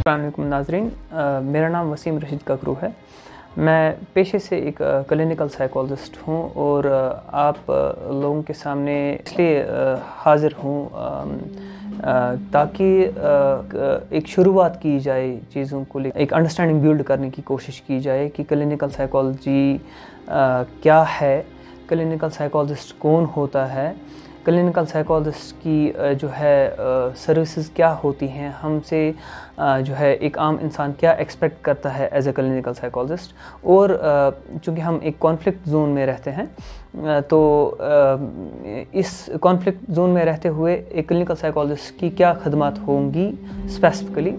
अस्सलाम वालेकुम नाज़रीन, मेरा नाम वसीम रशीद ककरू है। मैं पेशे से एक क्लिनिकल साइकोलॉजिस्ट हूँ और आप लोगों के सामने इसलिए हाज़िर हूँ ताकि एक शुरुआत की जाए चीज़ों को लेकर, एक अंडरस्टैंडिंग बिल्ड करने की कोशिश की जाए कि क्लिनिकल साइकोलॉजी क्या है, क्लिनिकल साइकोलॉजिस्ट कौन होता है, क्लिनिकल साइकोलॉजिस्ट की जो है सर्विसेज क्या होती हैं, हमसे जो है एक आम इंसान क्या एक्सपेक्ट करता है एज ए क्लिनिकल साइकोलॉजिस्ट। और चूँकि हम एक कॉन्फ्लिक्ट जोन में रहते हैं तो इस कॉन्फ्लिक्ट जोन में रहते हुए एक क्लिनिकल साइकोलॉजिस्ट की क्या खदमात होंगी स्पेसिफिकली।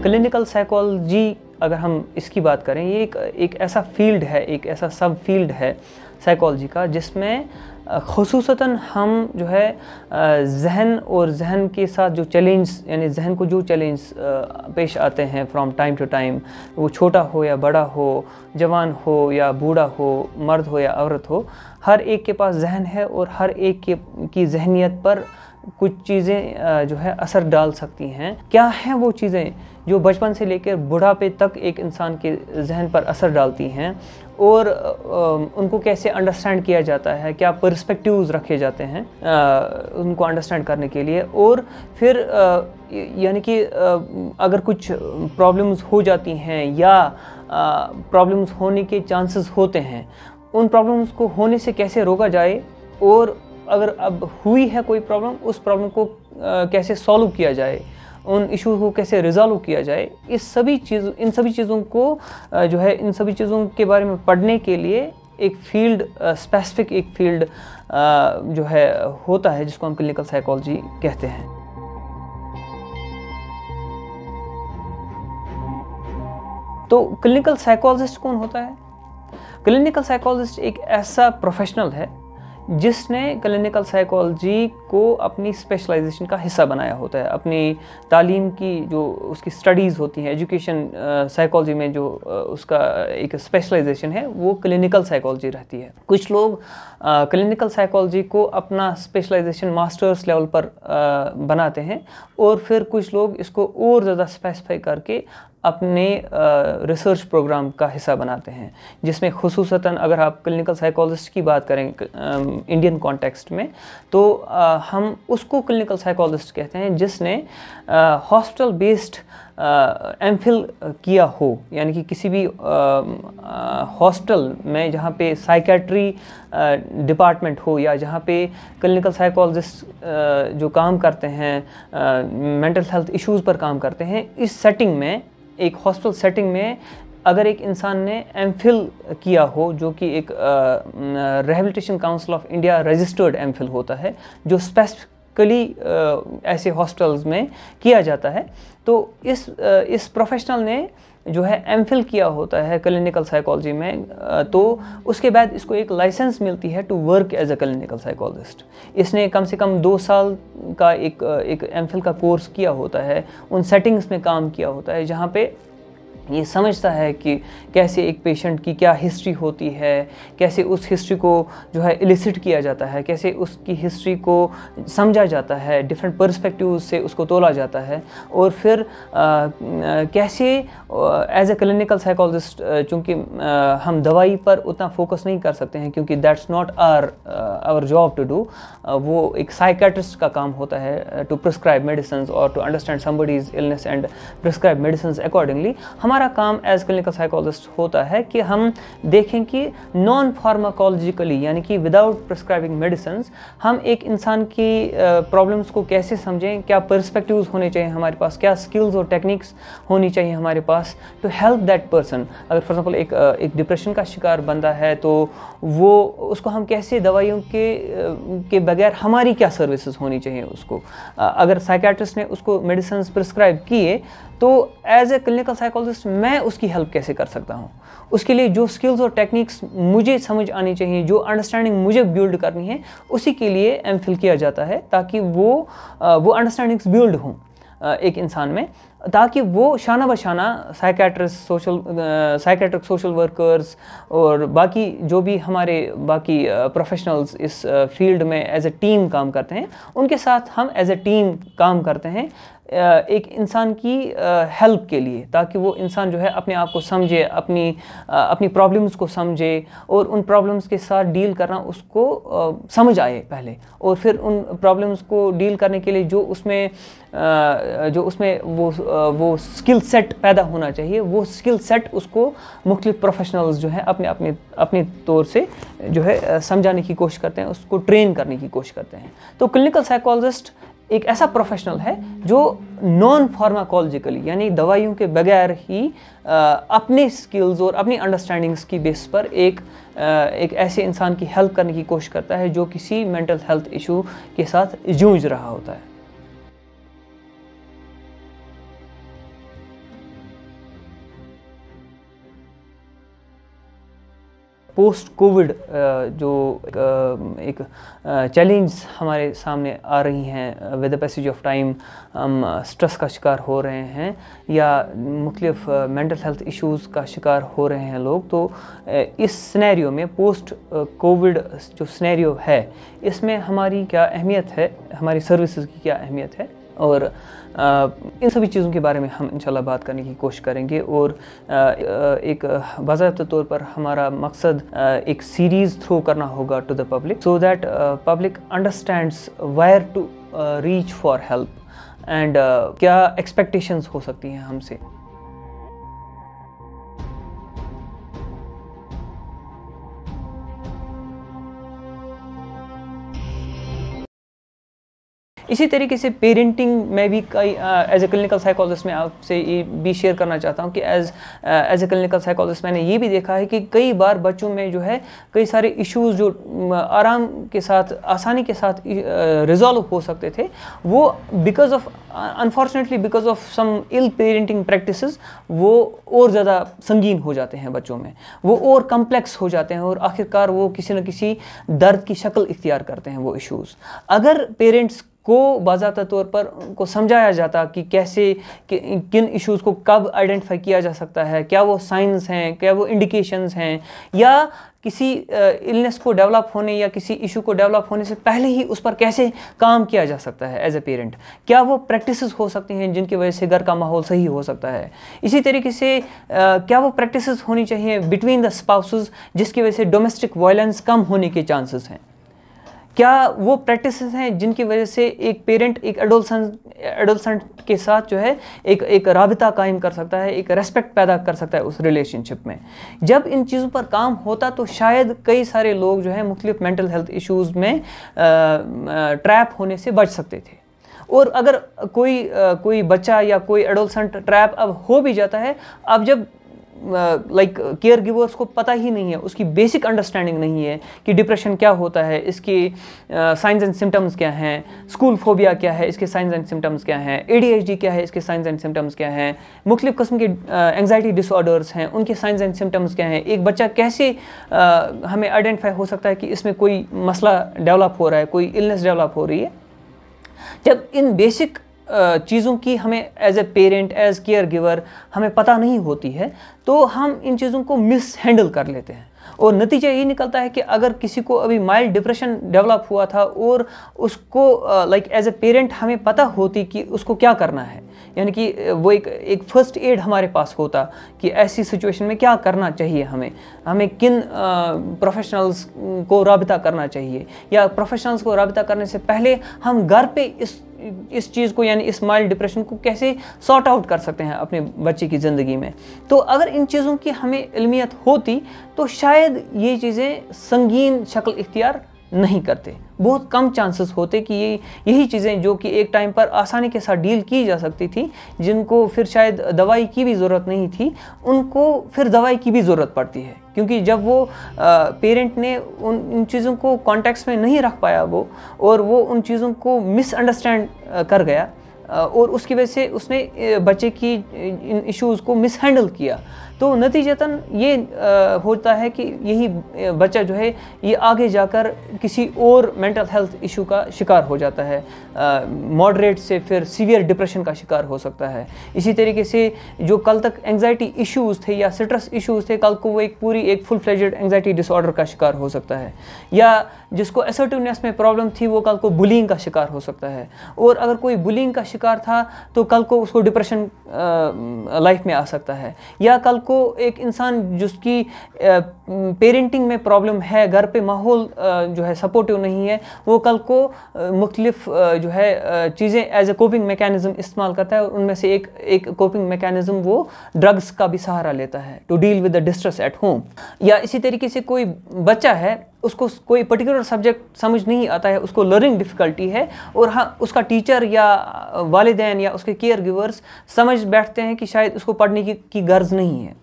क्लिनिकल साइकोलॉजी अगर हम इसकी बात करें, ये एक ऐसा फील्ड है, एक ऐसा सब फील्ड है साइकोलॉजी का जिसमें ख़ुसूसतन हम जो है जहन और जहन के साथ जो चैलेंज, यानी जहन को जो चैलेंज पेश आते हैं फ्रॉम टाइम टू टाइम, वो छोटा हो या बड़ा हो, जवान हो या बूढ़ा हो, मर्द हो या औरत हो, हर एक के पास जहन है और हर एक की जहनियत पर कुछ चीज़ें जो है असर डाल सकती हैं। क्या हैं वो चीज़ें जो बचपन से लेकर बुढ़ापे तक एक इंसान के जहन पर असर डालती हैं और उनको कैसे अंडरस्टैंड किया जाता है, क्या पर्सपेक्टिव्स रखे जाते हैं उनको अंडरस्टैंड करने के लिए। और फिर यानी कि अगर कुछ प्रॉब्लम्स हो जाती हैं या प्रॉब्लम्स होने के चांसेस होते हैं, उन प्रॉब्लम्स को होने से कैसे रोका जाए और अगर अब हुई है कोई प्रॉब्लम, उस प्रॉब्लम को कैसे सॉल्व किया जाए, उन इशू को कैसे रिजॉल्व किया जाए, इन सभी चीज़ों को जो है इन सभी चीज़ों के बारे में पढ़ने के लिए एक फील्ड, स्पेसिफिक एक फील्ड जो है होता है जिसको हम क्लिनिकल साइकोलॉजी कहते हैं। तो क्लिनिकल साइकोलॉजिस्ट कौन होता है? क्लिनिकल साइकोलॉजिस्ट एक ऐसा प्रोफेशनल है जिसने क्लिनिकल साइकोलॉजी को अपनी स्पेशलाइजेशन का हिस्सा बनाया होता है। अपनी तालीम की जो उसकी स्टडीज़ होती हैं, एजुकेशन साइकोलॉजी में जो उसका एक स्पेशलाइजेशन है वो क्लिनिकल साइकोलॉजी रहती है। कुछ लोग क्लिनिकल साइकोलॉजी को अपना स्पेशलाइजेशन मास्टर्स लेवल पर बनाते हैं और फिर कुछ लोग इसको और ज़्यादा स्पेसिफाई करके अपने रिसर्च प्रोग्राम का हिस्सा बनाते हैं, जिसमें ख़ुसूसतन अगर आप क्लिनिकल साइकोलॉजिस्ट की बात करें इंडियन कॉन्टेक्स्ट में, तो हम उसको क्लिनिकल साइकोलॉजिस्ट कहते हैं जिसने हॉस्पिटल बेस्ड एमफिल किया हो, यानी कि किसी भी हॉस्पिटल में जहाँ पे साइकेट्री डिपार्टमेंट हो या जहाँ पे क्लिनिकल साइकोलॉजिस्ट जो काम करते हैं, मेंटल हेल्थ इश्यूज़ पर काम करते हैं, इस सेटिंग में, एक हॉस्पिटल सेटिंग में अगर एक इंसान ने एमफिल किया हो, जो कि एक rehabilitation council of India registered MPhil होता है, जो स्पेसिफिकली ऐसे हॉस्पिटल्स में किया जाता है, तो इस प्रोफेशनल ने जो है एमफिल किया होता है क्लिनिकल साइकोलॉजी में, तो उसके बाद इसको एक लाइसेंस मिलती है to work as a clinical psychologist. इसने कम से कम 2 साल का एक एमफिल का कोर्स किया होता है, उन सेटिंग्स में काम किया होता है जहाँ पे ये समझता है कि कैसे एक पेशेंट की क्या हिस्ट्री होती है, कैसे उस हिस्ट्री को जो है इलिसिट किया जाता है, कैसे उसकी हिस्ट्री को समझा जाता है, डिफरेंट पर्सपेक्टिव से उसको तोला जाता है, और फिर कैसे एज ए क्लिनिकल साइकोलॉजिस्ट, चूँकि हम दवाई पर उतना फोकस नहीं कर सकते हैं क्योंकि that's not our job to do, वो एक साइकेट्रिस्ट का काम होता है टू प्रिस्क्राइब मेडिसिन और to understand somebody's illness and prescribe medicine accordingly. हमारा काम एज क्लिनिकल साइकोलॉजिस्ट होता है कि हम देखें कि नॉन फार्माकोलॉजिकली, यानी कि विदाउट प्रिस्क्राइबिंग मेडिसिन, हम एक इंसान की प्रॉब्लम्स को कैसे समझें, क्या पर्सपेक्टिव्स होने चाहिए हमारे पास, क्या स्किल्स और टेक्निक्स होनी चाहिए हमारे पास टू हेल्प दैट पर्सन। अगर फॉर एग्जांपल एक डिप्रेशन का शिकार बंदा है तो वो उसको हम कैसे दवाइयों के बगैर हमारी क्या सर्विसेज होनी चाहिए उसको। अगर साइकेट्रिस्ट ने उसको मेडिसिन प्रिस्क्राइब किए तो एज ए क्लिनिकल साइकोलॉजिस्ट मैं उसकी हेल्प कैसे कर सकता हूँ, उसके लिए जो स्किल्स और टेक्निक्स मुझे समझ आनी चाहिए, जो अंडरस्टैंडिंग मुझे बिल्ड करनी है, उसी के लिए एमफिल किया जाता है ताकि वो अंडरस्टैंडिंग्स बिल्ड हों। एक इंसान में, ताकि वो शाना बशाना साइकेट्रिक सोशल वर्कर्स और बाकी जो भी हमारे बाकी प्रोफेशनल्स इस फील्ड में एज ए टीम काम करते हैं, उनके साथ हम एज ए टीम काम करते हैं एक इंसान की हेल्प के लिए, ताकि वो इंसान जो है अपने आप को समझे, अपनी प्रॉब्लम्स को समझे और उन प्रॉब्लम्स के साथ डील करना उसको समझ आए पहले, और फिर उन प्रॉब्लम्स को डील करने के लिए जो उसमें वो स्किल सेट पैदा होना चाहिए, वो स्किल सेट उसको मुख्तलिफ प्रोफेशनल्स जो है अपने तौर से जो है समझाने की कोशिश करते हैं, उसको ट्रेन करने की कोशिश करते हैं। तो क्लिनिकल साइकोलॉजिस्ट एक ऐसा प्रोफेशनल है जो नॉन फार्माकोलॉजिकली यानी दवाइयों के बगैर ही अपने स्किल्स और अपनी अंडरस्टैंडिंग्स की बेस पर एक ऐसे इंसान की हेल्प करने की कोशिश करता है जो किसी मेंटल हेल्थ इशू के साथ जूझ रहा होता है। पोस्ट कोविड जो एक चैलेंज हमारे सामने आ रही हैं, with the passage of time हम स्ट्रेस का शिकार हो रहे हैं या मुख्तलिफ मेंटल हेल्थ इश्यूज़ का शिकार हो रहे हैं लोग, तो इस सिनेरियो में पोस्ट कोविड जो सिनेरियो है इसमें हमारी क्या अहमियत है, हमारी सर्विसेज की क्या अहमियत है, और इन सभी चीज़ों के बारे में हम इंशाल्लाह बात करने की कोशिश करेंगे। और एक बाज़ाब्ता तौर पर हमारा मकसद एक सीरीज़ थ्रो करना होगा to the public, so that public understands where to reach for help and क्या एक्सपेक्टेशंस हो सकती हैं हमसे। इसी तरीके से पेरेंटिंग में भी कई एज ए क्लिनिकल साइकोलॉजिस्ट मैं आपसे ये भी शेयर करना चाहता हूँ कि एज ए क्लिनिकल साइकोलॉजिस्ट मैंने ये भी देखा है कि कई बार बच्चों में जो है कई सारे इश्यूज़ जो आराम के साथ आसानी के साथ रिजॉल्व हो सकते थे, वो unfortunately because of some ill parenting practices वो और ज़्यादा संगीन हो जाते हैं बच्चों में, वो और कम्प्लेक्स हो जाते हैं और आखिरकार वो किसी न किसी दर्द की शक्ल इख्तियार करते हैं वो इश्यूज़। अगर पेरेंट्स को बाज़ाब्ता तौर पर उनको समझाया जाता कि कैसे किन इश्यूज़ को कब आइडेंटिफाई किया जा सकता है, क्या वो साइंस हैं, क्या वो इंडिकेशंस हैं, या किसी इलनेस को डेवलप होने या किसी इशू को डेवलप होने से पहले ही उस पर कैसे काम किया जा सकता है एज ए पेरेंट, क्या वो प्रैक्टिसेस हो सकती हैं जिनकी वजह से घर का माहौल सही हो सकता है। इसी तरीके से क्या वो प्रैक्टिसेस होनी चाहिए बिटवीन द स्पाउसेस जिसकी वजह से डोमेस्टिक वायलेंस कम होने के चांसेस हैं। क्या वो प्रैक्टिसेस हैं जिनकी वजह से एक पेरेंट एक एडोलसेंट के साथ जो है एक राबिता कायम कर सकता है, एक रेस्पेक्ट पैदा कर सकता है उस रिलेशनशिप में। जब इन चीज़ों पर काम होता तो शायद कई सारे लोग जो है मुख्तलिफ मेंटल हेल्थ इश्यूज़ में ट्रैप होने से बच सकते थे। और अगर कोई बच्चा या कोई एडोलसेंट ट्रैप अब हो भी जाता है, अब जब केयर गिवर्स को पता ही नहीं है, उसकी बेसिक अंडरस्टैंडिंग नहीं है कि डिप्रेशन क्या होता है, इसके साइंस एंड सिम्टम्स क्या हैं, स्कूल फोबिया क्या है, इसके साइंस एंड सिम्टम्स क्या हैं, ADHD क्या है, इसके साइंस एंड सिम्टम्स क्या हैं, मुख्तलिफ किस्म के एंग्जाइटी डिसऑर्डर्स हैं, उनके साइंस एंड सिम्टम्स क्या हैं, एक बच्चा कैसे हमें आइडेंटिफाई हो सकता है कि इसमें कोई मसला डेवलप हो रहा है, कोई इलनेस डेवलप हो रही है। जब इन बेसिक चीज़ों की हमें as a parent as caregiver हमें पता नहीं होती है तो हम इन चीज़ों को मिस हैंडल कर लेते हैं, और नतीजा ये निकलता है कि अगर किसी को अभी माइल्ड डिप्रेशन डेवलप हुआ था और उसको एज ए पेरेंट हमें पता होती कि उसको क्या करना है, यानी कि वो एक फर्स्ट एड हमारे पास होता कि ऐसी सिचुएशन में क्या करना चाहिए, हमें किन प्रोफेशनल्स को राबिता करना चाहिए, या प्रोफेशनल्स को राबिता करने से पहले हम घर पे इस चीज़ को यानी इस माइल्ड डिप्रेशन को कैसे सॉर्ट आउट कर सकते हैं अपने बच्चे की ज़िंदगी में। तो अगर इन चीज़ों की हमें इल्मियत होती तो शायद ये चीज़ें संगीन शक्ल इख्तियार नहीं करते, बहुत कम चांसेस होते कि यही चीज़ें जो कि एक टाइम पर आसानी के साथ डील की जा सकती थी, जिनको फिर शायद दवाई की भी ज़रूरत नहीं थी, उनको फिर दवाई की भी ज़रूरत पड़ती है, क्योंकि जब वो पेरेंट ने उन चीज़ों को कॉन्टेक्स्ट में नहीं रख पाया और वो उन चीज़ों को मिसअंडरस्टैंड कर गया और उसकी वजह से उसने बच्चे की इन इश्यूज़ को मिसहैंडल किया, तो नतीजतन ये होता है कि यही बच्चा जो है ये आगे जाकर किसी और मेंटल हेल्थ इशू का शिकार हो जाता है, मॉडरेट से फिर सीवियर डिप्रेशन का शिकार हो सकता है। इसी तरीके से जो कल तक एंग्जाइटी इश्यूज़ थे या स्ट्रेस इश्यूज़ थे, कल को वो एक फुल फ्लेजेड एंग्जाइटी डिसऑर्डर का शिकार हो सकता है। या जिसको असर्टिवनेस में प्रॉब्लम थी वो कल को बुलिंग का शिकार हो सकता है। और अगर कोई बुलिंग का शिकार था तो कल को उसको डिप्रेशन लाइफ में आ सकता है। या कल को एक इंसान जिसकी पेरेंटिंग में प्रॉब्लम है, घर पे माहौल जो है सपोर्टिव नहीं है, वो कल को मुख्तलिफ जो है चीज़ें एज ए कोपिंग मैकेनिज्म इस्तेमाल करता है। और उनमें से एक कोपिंग मैकेनिज्म वो ड्रग्स का भी सहारा लेता है to deal with the distress at home. या इसी तरीके से कोई बच्चा है, उसको कोई पर्टिकुलर सब्जेक्ट समझ नहीं आता है, उसको लर्निंग डिफ़िकल्टी है, और हाँ उसका टीचर या वालिदैन या उसके केयर गिवर्स समझ बैठते हैं कि शायद उसको पढ़ने की गर्ज नहीं है,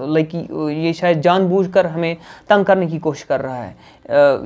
लाइक ये शायद जानबूझकर हमें तंग करने की कोशिश कर रहा है,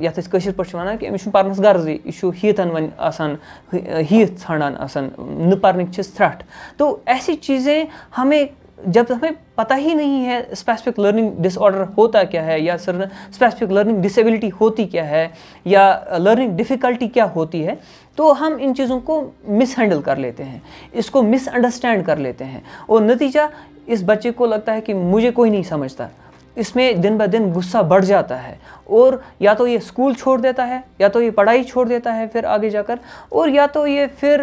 या तो कशिर पर वनान कि अमिस पर्नस गर्ज यह हीतन वन आसान हीत छाड़ान आसान न पर्निक थ्रेट। तो ऐसी चीज़ें हमें, जब हमें पता ही नहीं है स्पेसिफिक लर्निंग डिसऑर्डर होता क्या है, या स्पेसिफिक लर्निंग डिसेबिलिटी होती क्या है, या लर्निंग डिफ़िकल्टी क्या होती है, तो हम इन चीज़ों को मिसहैंडल कर लेते हैं, इसको मिसअंडरस्टैंड कर लेते हैं। और नतीजा इस बच्चे को लगता है कि मुझे कोई नहीं समझता, इसमें दिन ब दिन गुस्सा बढ़ जाता है, और या तो ये स्कूल छोड़ देता है, या तो ये पढ़ाई छोड़ देता है फिर आगे जाकर, और या तो ये फिर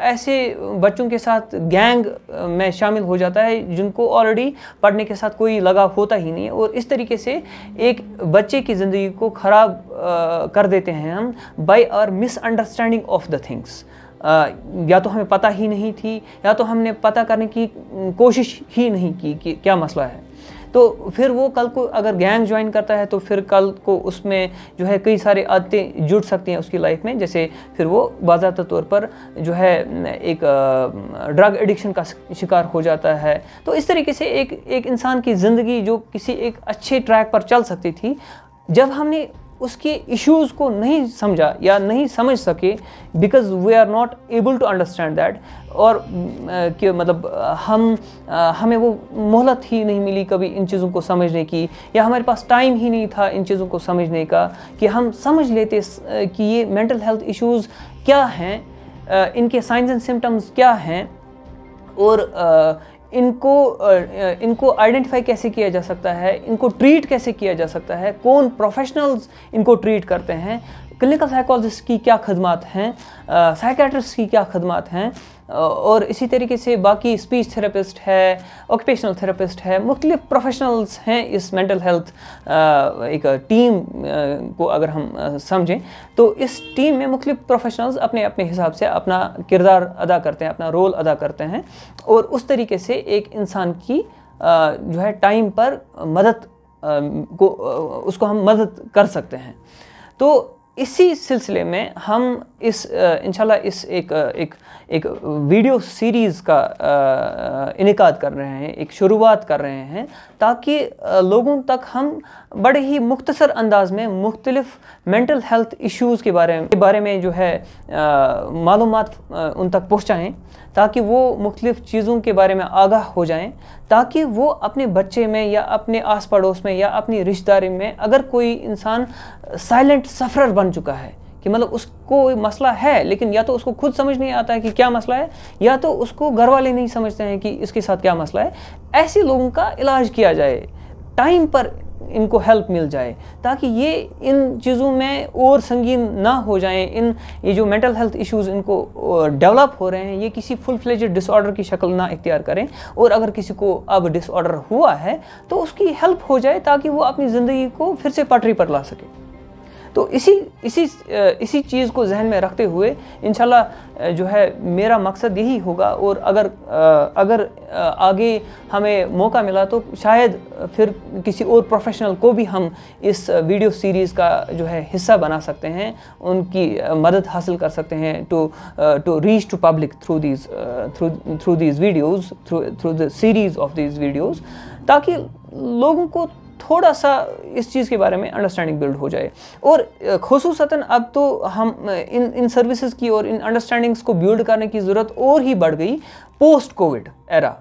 ऐसे बच्चों के साथ गैंग में शामिल हो जाता है जिनको ऑलरेडी पढ़ने के साथ कोई लगाव होता ही नहीं है। और इस तरीके से एक बच्चे की ज़िंदगी को ख़राब कर देते हैं हम by our misunderstanding of the things. या तो हमें पता ही नहीं थी, या तो हमने पता करने की कोशिश ही नहीं की कि क्या मसला है। तो फिर वो कल को अगर गैंग ज्वाइन करता है तो फिर कल को उसमें जो है कई सारे आदतें जुड़ सकती हैं उसकी लाइफ में, जैसे फिर वो बाज़ाब्ता तौर पर जो है एक ड्रग एडिक्शन का शिकार हो जाता है। तो इस तरीके से एक इंसान की ज़िंदगी जो किसी एक अच्छे ट्रैक पर चल सकती थी, जब हमने उसके इश्यूज़ को नहीं समझा या नहीं समझ सके, because we are not able to understand that, और कि मतलब हमें वो मोहलत ही नहीं मिली कभी इन चीज़ों को समझने की, या हमारे पास टाइम ही नहीं था इन चीज़ों को समझने का कि हम समझ लेते कि ये मेंटल हेल्थ इश्यूज़ क्या हैं, इनके साइंस एंड सिम्टम्स क्या हैं, और इनको आइडेंटिफाई कैसे किया जा सकता है, इनको ट्रीट कैसे किया जा सकता है, कौन प्रोफेशनल्स इनको ट्रीट करते हैं, क्लिनिकल साइकोलॉजिस्ट की क्या खदमात हैं, साइकेट्रिस्ट की क्या खदमात हैं, और इसी तरीके से बाकी स्पीच थेरेपिस्ट है, ऑक्यूपेशनल थेरेपिस्ट है, मुख्तलिफ प्रोफेशनल्स हैं इस मेंटल हेल्थ एक टीम को अगर हम समझें, तो इस टीम में मुख्तलिफ प्रोफेशनल्स अपने अपने हिसाब से अपना किरदार अदा करते हैं, अपना रोल अदा करते हैं, और उस तरीके से एक इंसान की जो है टाइम पर मदद को उसको हम मदद कर सकते हैं। तो इसी सिलसिले में हम इस इंशाल्लाह इस एक वीडियो सीरीज़ का इनेकाद कर रहे हैं, एक शुरुआत कर रहे हैं, ताकि लोगों तक हम बड़े ही मुख्तसर अंदाज में मुख्तलिफ मेंटल हेल्थ इश्यूज़ के बारे में जो है मालूमात उन तक पहुँचाएँ, ताकि वो मुख्तलिफ चीज़ों के बारे में आगाह हो जाएं, ताकि वो अपने बच्चे में या अपने आस पड़ोस में या अपनी रिश्तेदारी में अगर कोई इंसान साइलेंट सफ़रर बन चुका है कि मतलब उसको मसला है लेकिन या तो उसको खुद समझ नहीं आता है कि क्या मसला है, या तो उसको घर वाले नहीं समझते हैं कि इसके साथ क्या मसला है, ऐसे लोगों का इलाज किया जाए, टाइम पर इनको हेल्प मिल जाए, ताकि ये इन चीज़ों में और संगीन ना हो जाएं। ये जो मेंटल हेल्थ इश्यूज़ इनको डेवलप हो रहे हैं, ये किसी फुल फ्लेजेड डिसऑर्डर की शक्ल ना इख्तियार करें, और अगर किसी को अब डिसऑर्डर हुआ है तो उसकी हेल्प हो जाए ताकि वो अपनी ज़िंदगी को फिर से पटरी पर ला सके। तो इसी चीज़ को जहन में रखते हुए इंशाल्लाह जो है मेरा मकसद यही होगा, और अगर आगे हमें मौका मिला तो शायद फिर किसी और प्रोफेशनल को भी हम इस वीडियो सीरीज़ का जो है हिस्सा बना सकते हैं, उनकी मदद हासिल कर सकते हैं to reach to public through these videos, through the series of these videos, ताकि लोगों को थोड़ा सा इस चीज़ के बारे में अंडरस्टैंडिंग बिल्ड हो जाए। और खुसूसतन अब तो हम इन सर्विसेज की और इन अंडरस्टैंडिंग्स को बिल्ड करने की ज़रूरत और ही बढ़ गई पोस्ट कोविड एरा।